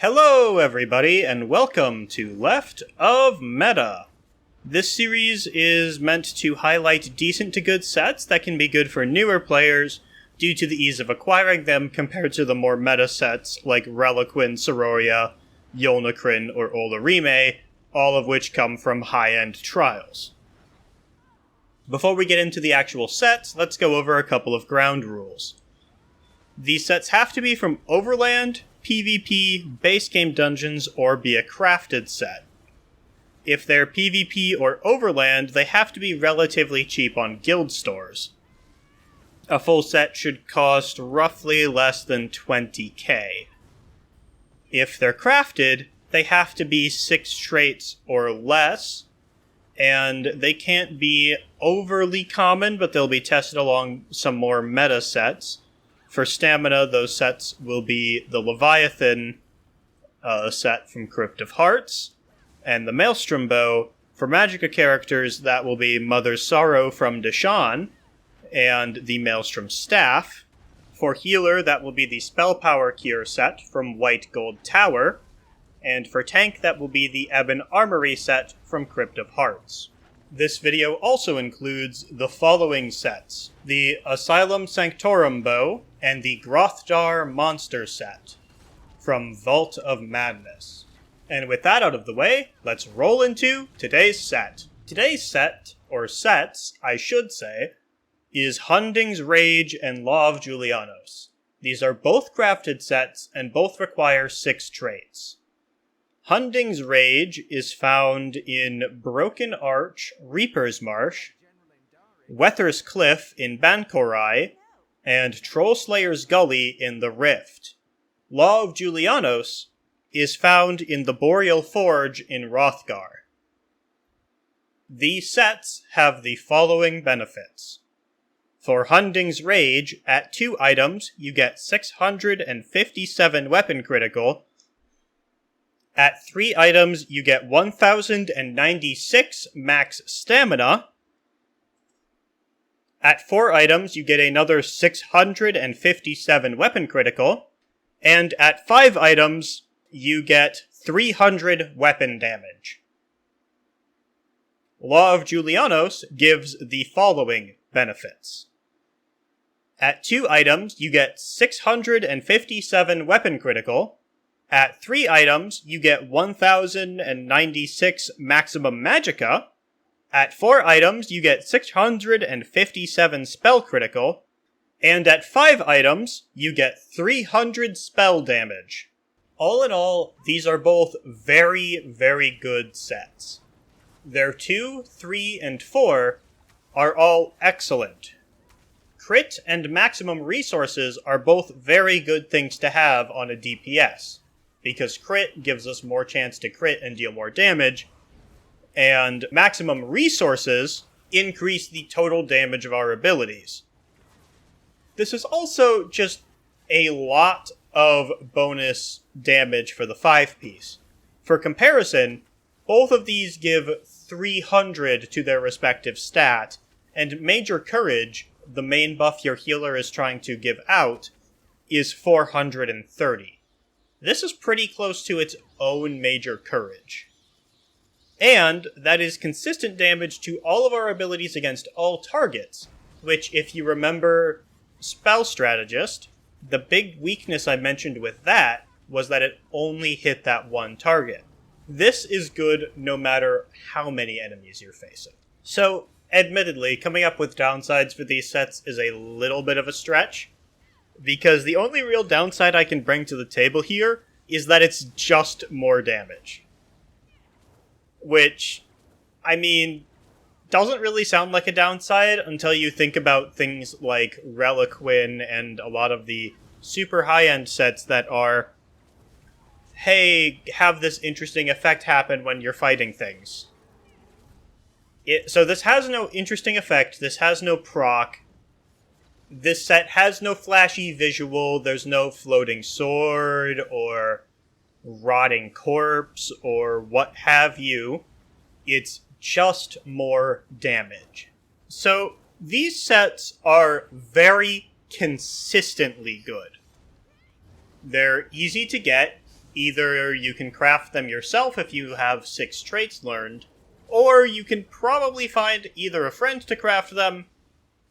Hello, everybody, and welcome to Left of Meta. This series is meant to highlight decent to good sets that can be good for newer players due to the ease of acquiring them compared to the more meta sets like Reliquin, Sororia, Yolnacrin, or Olarime, all of which come from high-end trials. Before we get into the actual sets, let's go over a couple of ground rules. These sets have to be from Overland, PvP, base game dungeons, or be a crafted set. If they're PvP or Overland, they have to be relatively cheap on guild stores. A full set should cost roughly less than 20k. If they're crafted, they have to be 6 traits or less, and they can't be overly common, but they'll be tested along some more meta sets. For stamina, those sets will be the Leviathan set from Crypt of Hearts, and the Maelstrom Bow. For Magicka characters, that will be Mother's Sorrow from Deshaan, and the Maelstrom Staff. For healer, that will be the Spell Power Cure set from White Gold Tower, and for tank, that will be the Ebon Armory set from Crypt of Hearts. This video also includes the following sets: the Asylum Sanctorum Bow and the Grothdar Monster set from Vault of Madness. And with that out of the way, let's roll into today's set. Today's set, or sets, I should say, is Hunding's Rage and Law of Julianos. These are both crafted sets and both require 6 traits. Hunding's Rage is found in Broken Arch, Reaper's Marsh, Wether's Cliff in Bankorai, and Trollslayer's Gully in the Rift. Law of Julianos is found in the Boreal Forge in Hrothgar. These sets have the following benefits. For Hunding's Rage, at 2 items, you get 657 weapon critical. At 3 items, you get 1096 max stamina. At 4 items, you get another 657 weapon critical. And at 5 items, you get 300 weapon damage. Law of Julianos gives the following benefits. At 2 items, you get 657 weapon critical. At 3 items, you get 1096 maximum magicka. At 4 items, you get 657 spell critical. And at 5 items, you get 300 spell damage. All in all, these are both very, very good sets. Their 2, 3, and 4 are all excellent. Crit and maximum resources are both very good things to have on a DPS, because crit gives us more chance to crit and deal more damage, and maximum resources increase the total damage of our abilities. This is also just a lot of bonus damage for the 5-piece. For comparison, both of these give 300 to their respective stat, and Major Courage, the main buff your healer is trying to give out, is 430. This is pretty close to its own Major Courage. And that is consistent damage to all of our abilities against all targets, which, if you remember Spell Strategist, the big weakness I mentioned with that was that it only hit that one target. This is good no matter how many enemies you're facing. So, admittedly, coming up with downsides for these sets is a little bit of a stretch, because the only real downside I can bring to the table here is that it's just more damage. Which, I mean, doesn't really sound like a downside until you think about things like Reliquin and a lot of the super high-end sets that are, hey, have this interesting effect happen when you're fighting things. So this has no interesting effect, this has no proc. This set has no flashy visual, there's no floating sword, or rotting corpse, or what have you. It's just more damage. So these sets are very consistently good. They're easy to get, Either you can craft them yourself if you have 6 traits learned, or you can probably find either a friend to craft them,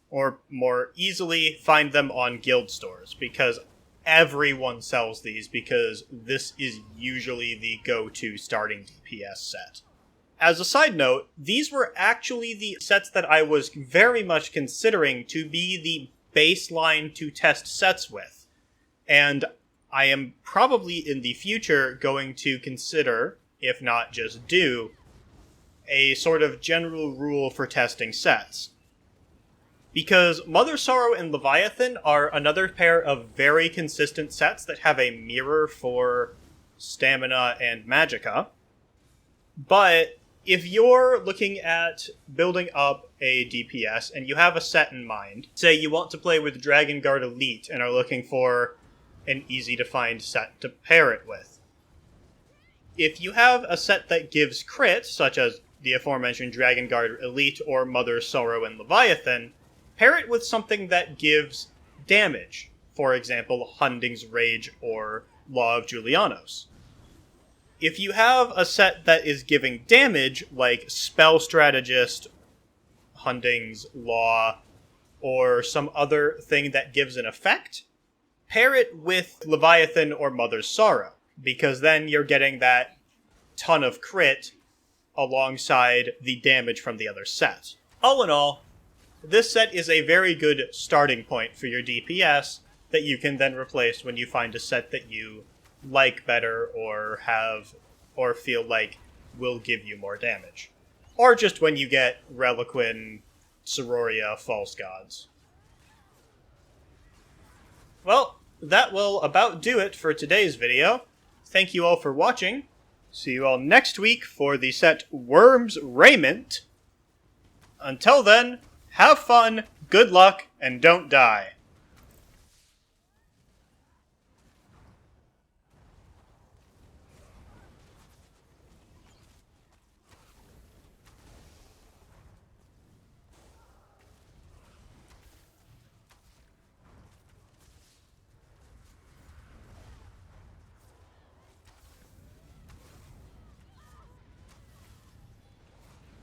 or more easily, find them on guild stores, because everyone sells these, because this is usually the go-to starting DPS set. As a side note, these were actually the sets that I was very much considering to be the baseline to test sets with. And I am probably in the future going to consider, if not just do, a sort of general rule for testing sets. Because Mother Sorrow and Leviathan are another pair of very consistent sets that have a mirror for stamina and magicka. But if you're looking at building up a DPS and you have a set in mind, say you want to play with Dragon Guard Elite and are looking for an easy-to-find set to pair it with. If you have a set that gives crit, such as the aforementioned Dragon Guard Elite or Mother Sorrow and Leviathan, pair it with something that gives damage, for example, Hunding's Rage or Law of Julianos. If you have a set that is giving damage, like Spell Strategist, Hunding's Law, or some other thing that gives an effect, pair it with Leviathan or Mother's Sorrow, because then you're getting that ton of crit alongside the damage from the other set. All in all, this set is a very good starting point for your DPS that you can then replace when you find a set that you like better or have or feel like will give you more damage. Or just when you get Reliquin, Sororia, False Gods. Well, that will about do it for today's video. Thank you all for watching. See you all next week for the set Worm's Raiment. Until then, have fun, good luck, and don't die.